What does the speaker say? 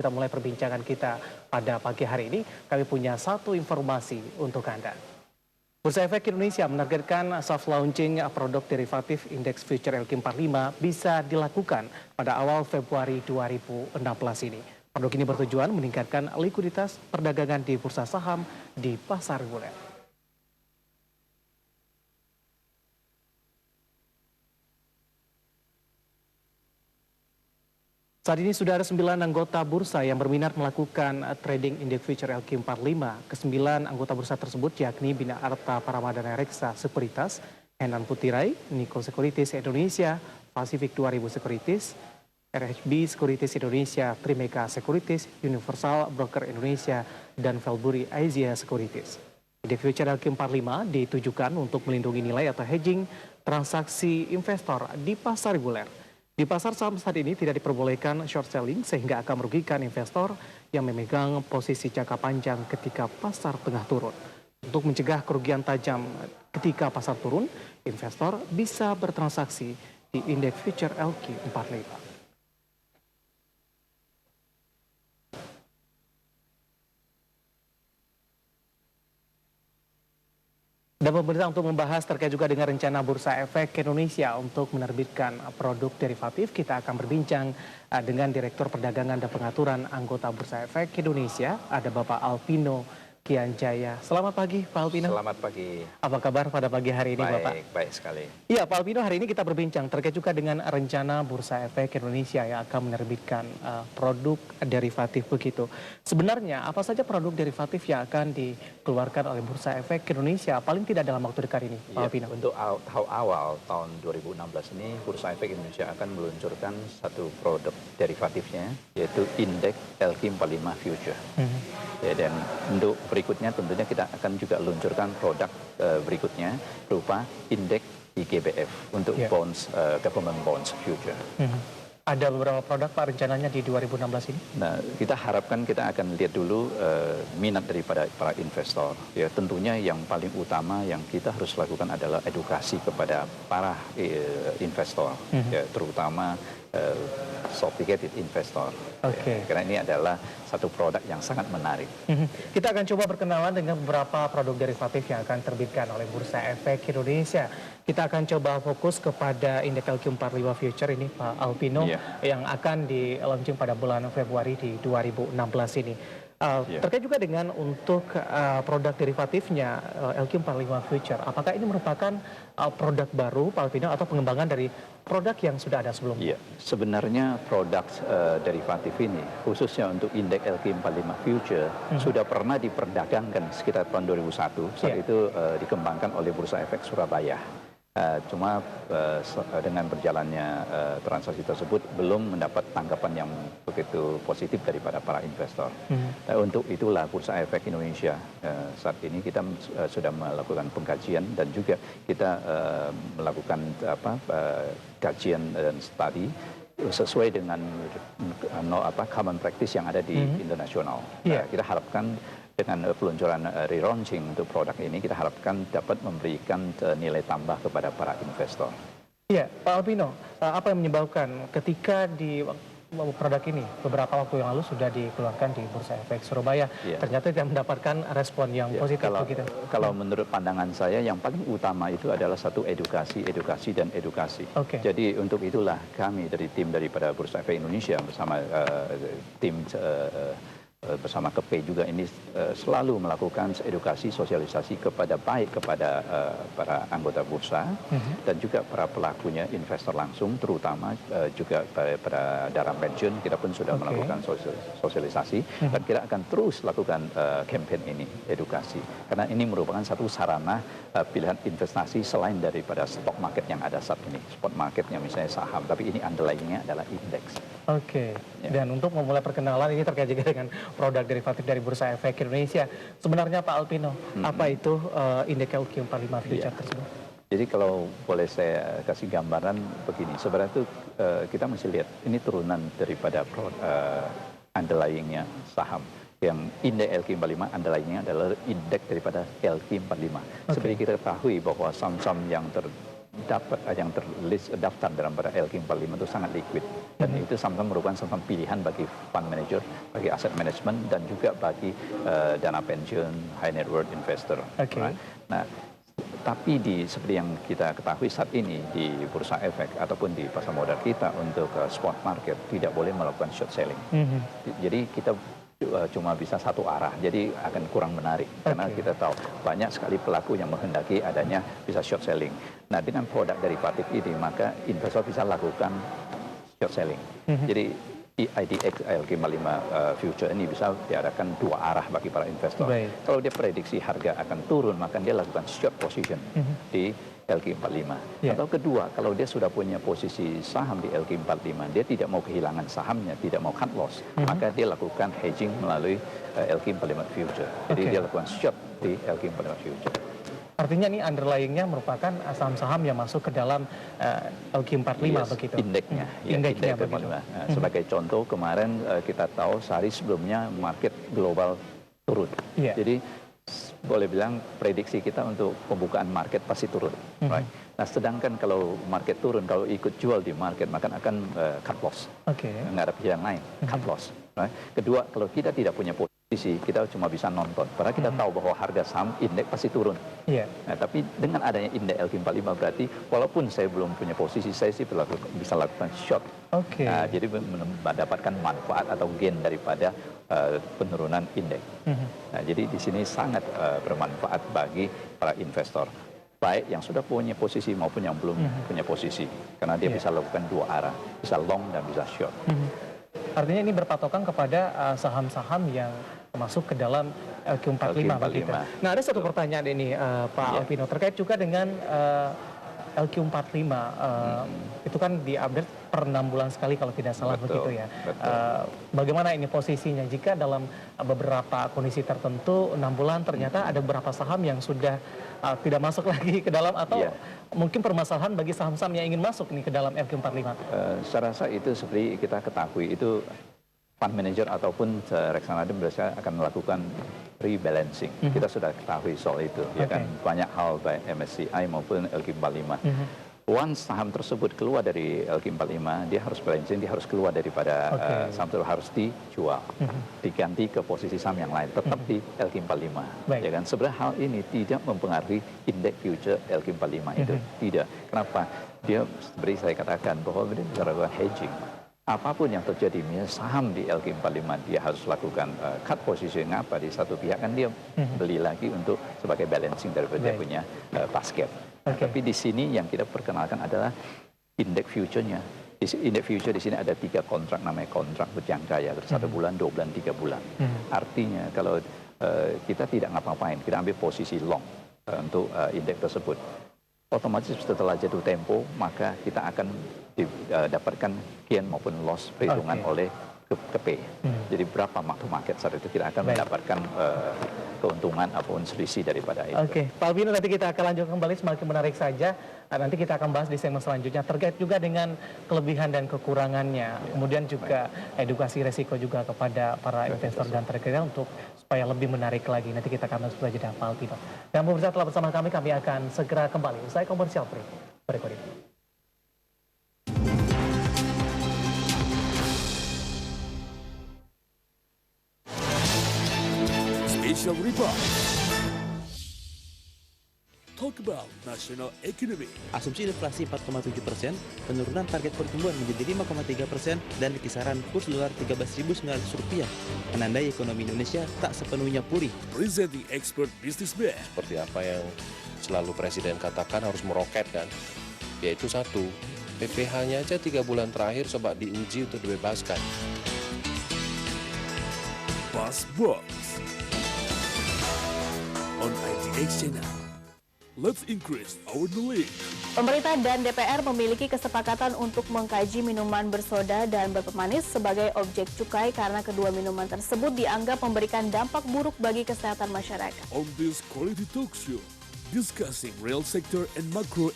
Kita mulai perbincangan kita pada pagi hari ini. Kami punya satu informasi untuk Anda. Bursa Efek Indonesia menargetkan soft launching produk derivatif indeks future LQ45 bisa dilakukan pada awal Februari 2016 ini. Produk ini bertujuan meningkatkan likuiditas perdagangan di bursa saham di pasar reguler. Saat ini sudah ada 9 anggota bursa yang berminat melakukan trading indeks future LQ45. Ke-9 anggota bursa tersebut yakni Bina Arta Paramadana Reksa Sekuritas, Henan Putirai, Niko Sekuritis Indonesia, Pacific 2000 Sekuritis, RHB Sekuritis Indonesia, Trimeka Sekuritis, Universal Broker Indonesia, dan Velburi Asia Sekuritis. Indeks future LQ45 ditujukan untuk melindungi nilai atau hedging transaksi investor di pasar reguler. Di pasar saham saat ini tidak diperbolehkan short selling sehingga akan merugikan investor yang memegang posisi jangka panjang ketika pasar tengah turun. Untuk mencegah kerugian tajam ketika pasar turun, investor bisa bertransaksi di indeks future LQ45. Dan pemerintah untuk membahas terkait juga dengan rencana Bursa Efek Indonesia untuk menerbitkan produk derivatif, kita akan berbincang dengan Direktur Perdagangan dan Pengaturan anggota Bursa Efek Indonesia, ada Bapak Alpino Kianjaya. Selamat pagi Pak Alpino. Selamat pagi. Apa kabar pada pagi hari ini Bapak? Baik sekali. Iya Pak Alpino, hari ini kita berbincang terkait juga dengan rencana Bursa Efek Indonesia yang akan menerbitkan produk derivatif begitu. Sebenarnya apa saja produk derivatif yang akan dikeluarkan oleh Bursa Efek Indonesia paling tidak dalam waktu dekat ini Pak Alpino? Untuk awal tahun 2016 ini Bursa Efek Indonesia akan meluncurkan satu produk derivatifnya yaitu indeks LQ45 Future. Ya, dan untuk berikutnya tentunya kita akan juga luncurkan produk berikutnya berupa indeks IGBF untuk bonds, government bonds future. Ada beberapa produk Pak rencananya di 2016 ini? Nah, kita harapkan kita akan lihat dulu minat daripada para investor. Ya, tentunya yang paling utama yang kita harus lakukan adalah edukasi kepada para investor, ya, terutama sophisticated investor. Ya, karena ini adalah satu produk yang sangat menarik. Kita akan coba berkenalan dengan beberapa produk derivatif yang akan terbitkan oleh Bursa Efek Indonesia. Kita akan coba fokus kepada indeks LQ45 Future ini Pak Alpino, yang akan di launching pada bulan Februari di 2016 ini. Terkait juga dengan untuk produk derivatifnya LQ45 Future, apakah ini merupakan produk baru Pak Alpino atau pengembangan dari produk yang sudah ada sebelumnya? Sebenarnya produk derivatif ini khususnya untuk indeks LQ45 Future sudah pernah diperdagangkan sekitar tahun 2001. Saat itu dikembangkan oleh Bursa Efek Surabaya. Cuma dengan berjalannya transaksi tersebut belum mendapat tanggapan yang begitu positif daripada para investor. Untuk itulah Bursa Efek Indonesia saat ini kita sudah melakukan pengkajian dan juga kita melakukan kajian dan studi sesuai dengan common practice yang ada di internasional. Kita harapkan dengan peluncuran relaunching untuk produk ini, kita harapkan dapat memberikan nilai tambah kepada para investor. Iya, Pak Alpino, apa yang menyebabkan ketika di produk ini beberapa waktu yang lalu sudah dikeluarkan di Bursa Efek Surabaya, ternyata tidak mendapatkan respon yang positif begitu? Kalau menurut pandangan saya, yang paling utama itu adalah satu edukasi. Jadi untuk itulah kami dari tim daripada Bursa Efek Indonesia bersama tim bersama KP juga ini selalu melakukan edukasi sosialisasi kepada para anggota bursa dan juga para pelakunya investor langsung, terutama juga pada dalam pensiun kita pun sudah melakukan sosialisasi dan kita akan terus lakukan campaign ini, edukasi, karena ini merupakan satu sarana pilihan investasi selain daripada stock market yang ada saat ini, spot marketnya misalnya saham, tapi ini underlyingnya adalah indeks. Dan untuk memulai perkenalan ini terkait juga dengan produk derivatif dari Bursa Efek Indonesia. Sebenarnya Pak Alpino, apa itu indeks LQ45 Future tersebut? Jadi kalau boleh saya kasih gambaran begini, sebenarnya itu kita mesti lihat ini turunan daripada underlyingnya saham. Yang indeks LQ45 underlyingnya adalah indeks daripada LQ45. Seperti kita ketahui bahwa saham-saham yang yang terlist daftar dalam pada LQ45 itu sangat liquid, dan itu saham merupakan saham pilihan bagi fund manager, bagi aset management, dan juga bagi dana pensiun, high net worth investor. Okay. Nah, tapi seperti yang kita ketahui saat ini di bursa efek ataupun di pasar modal kita untuk spot market tidak boleh melakukan short selling. Jadi kita cuma bisa satu arah, jadi akan kurang menarik karena kita tahu banyak sekali pelaku yang menghendaki adanya bisa short selling. Nah, dengan produk derivatif ini maka investor bisa lakukan short selling. Jadi IDX LQ45 future ini bisa diadakan dua arah bagi para investor. Kalau dia prediksi harga akan turun, maka dia lakukan short position di LQ45. Atau kedua, kalau dia sudah punya posisi saham di LQ45, dia tidak mau kehilangan sahamnya, tidak mau cut loss, maka dia lakukan hedging melalui LQ45 future. Jadi dia lakukan short di LQ45 future. Artinya ini underlying-nya merupakan saham-saham yang masuk ke dalam LQ45 begitu? Indeksnya. Indeksnya begitu. Sebagai contoh, kemarin kita tahu sehari sebelumnya market global turun. Jadi boleh bilang prediksi kita untuk pembukaan market pasti turun. Right? Nah, sedangkan kalau market turun, kalau ikut jual di market, maka akan cut loss. Nggak ada pilihan lain, cut loss. Right? Kedua, kalau kita tidak punya posisi, kita cuma bisa nonton. Padahal kita tahu bahwa harga saham indeks pasti turun. Nah, tapi dengan adanya indeks LQ45 berarti walaupun saya belum punya posisi, saya sih bisa lakukan short. Nah, jadi mendapatkan manfaat atau gain daripada penurunan indeks. Nah, jadi di sini sangat bermanfaat bagi para investor, baik yang sudah punya posisi maupun yang belum punya posisi, karena dia bisa lakukan dua arah, bisa long dan bisa short. Artinya ini berpatokan kepada saham-saham yang masuk ke dalam LQ45 begitu. Nah, ada satu pertanyaan ini Pak Alvino terkait juga dengan LQ45 itu kan diupdate per 6 bulan sekali kalau tidak salah begitu ya. Bagaimana ini posisinya jika dalam beberapa kondisi tertentu 6 bulan ternyata ada beberapa saham yang sudah tidak masuk lagi ke dalam atau mungkin permasalahan bagi saham-saham yang ingin masuk nih ke dalam LQ45? Saya rasa itu seperti kita ketahui itu fund manager ataupun reksadana biasanya akan melakukan rebalancing. Kita sudah ketahui soal itu, ya kan, banyak hal baik MSCI maupun LQ45. Once saham tersebut keluar dari LQ45, dia harus balancing, dia harus keluar daripada saham itu harus dijual, diganti ke posisi saham yang lain, tetap di LQ45. Ya kan, sebenarnya hal ini tidak mempengaruhi indeks future LQ45 itu, tidak. Kenapa? Dia seperti saya katakan bahwa dia bisa lakukan hedging. Apapun yang terjadi, misalnya saham di LQ45 dia harus lakukan cut position apa di satu pihak, kan dia beli lagi untuk sebagai balancing daripada dia punya basket. Tapi di sini yang kita perkenalkan adalah indeks future-nya. Indeks future di sini ada 3 kontrak, namanya kontrak berjangka ya, 1 bulan, 2 bulan, 3 bulan. Artinya kalau kita tidak ngapa-ngapain, kita ambil posisi long untuk indeks tersebut, otomatis setelah jatuh tempo maka kita akan dapatkan gain maupun loss perhitungan oleh KP. Jadi berapa mark to market saat itu kita akan mendapatkan keuntungan ataupun selisih daripada itu. Pak Alvino, nanti kita akan lanjutkan kembali, semakin menarik saja. Nanti kita akan bahas di segmen selanjutnya terkait juga dengan kelebihan dan kekurangannya. Kemudian juga edukasi resiko juga kepada para investor dan trader untuk supaya lebih menarik lagi. Nanti kita akan bahas jeda Pak Alvino. Dan pemirsa telah bersama kami akan segera kembali usai komersial berikut ini. Special Report. Talk about national economy. Asumsi inflasi 4,7%, penurunan target pertumbuhan menjadi 5,3% dan di kisaran kurs dolar Rp13.900, menandai ekonomi Indonesia tak sepenuhnya pulih. Presenting expert businessman. Seperti apa yang selalu Presiden katakan harus meroket kan, yaitu satu, PPh-nya aja 3 bulan terakhir coba diuji untuk dibebaskan. Buzz Box on IDX Channel. Let's increase our knowledge. Pemerintah dan DPR memiliki kesepakatan untuk mengkaji minuman bersoda dan berpemanis sebagai objek cukai karena kedua minuman tersebut dianggap memberikan dampak buruk bagi kesehatan masyarakat. On this quality talk show, discussing real sector and macro